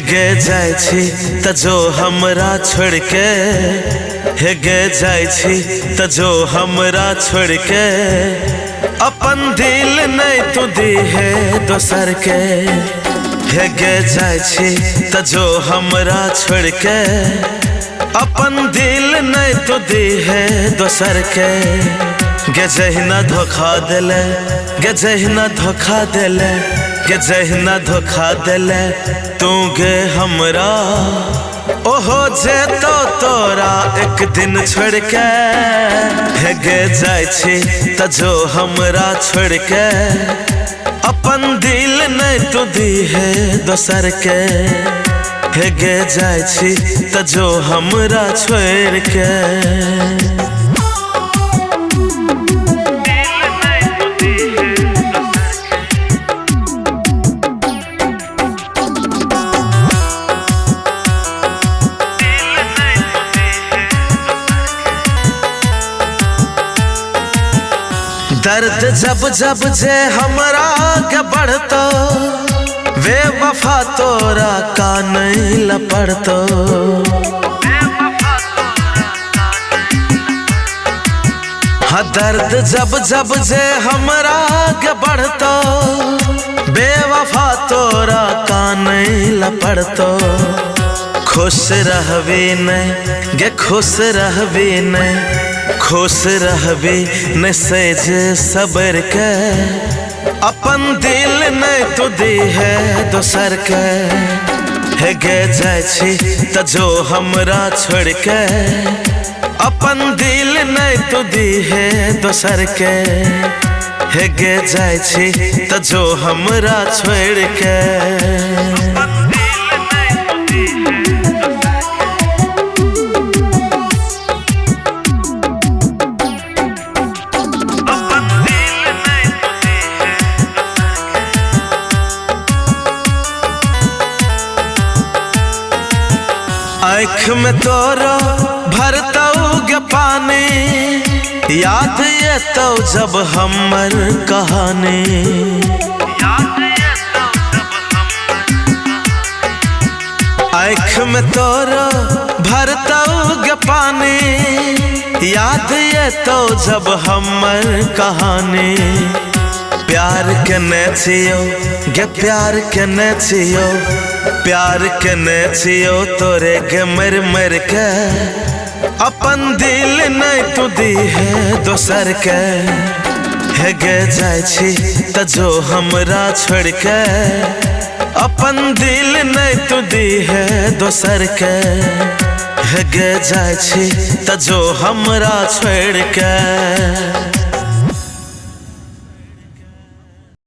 गे जाय छी त जो हमरा छोड़ के, हे गे जाय छी त जो हमरा छोड़ के, अपन दिल नहीं तू दी है दोसर के। हे गे जाय छी त जो हमरा छोड़ के, अपन दिल नहीं तू दी है दोसर के। गे जहिना धोखा देले, गे जहिना धोखा देले, गे जहिना धोखा देले तू गे हमरा, ओहो जे तो तोरा एक दिन छोड़ के। हे गे जाय छी त जो हमरा छोड़ के, अपन दिल नहीं तू दी है दोसर के। हे गे जाय छी त जो हमरा छोड़ के। दर्द जब जब जे हमरा के बढ़तो, वे वफा तोरा का नहीं लपड़तो। हाँ दर्द जब जब जे हमरा के बढ़तो, बेवफा तोरा का नहीं लपड़तो। खुश रहबी नहीं गे खुश रहबी नहीं, खुश रहबी न सेज सबर के, अपन दिल नहीं तू दी है दोसर के। हे गे जाय छी त जो हमरा छोड़ के, अपन दिल नहीं तू दी है दोसर के। हे गे जाय छी त जो हमरा छोड़ के। आँख में तोरो भरतौ गे पानी, याद ये तो जब हमर कहानी। आँख में तोरो भरतौ गे पानी, याद ये तो जब हमर कहानी। प्यार के ने छियो गे प्यार के ने छियो, प्यार के ने छियो तोरे गे मर मर के, अपन दिल नहीं तू दी है दोसर के। हे गे जाय छी त जो हमरा छोड़ के, अपन दिल नहीं तू दी है दोसर के। हे गे जाय छी त जो हमरा छोड़ के।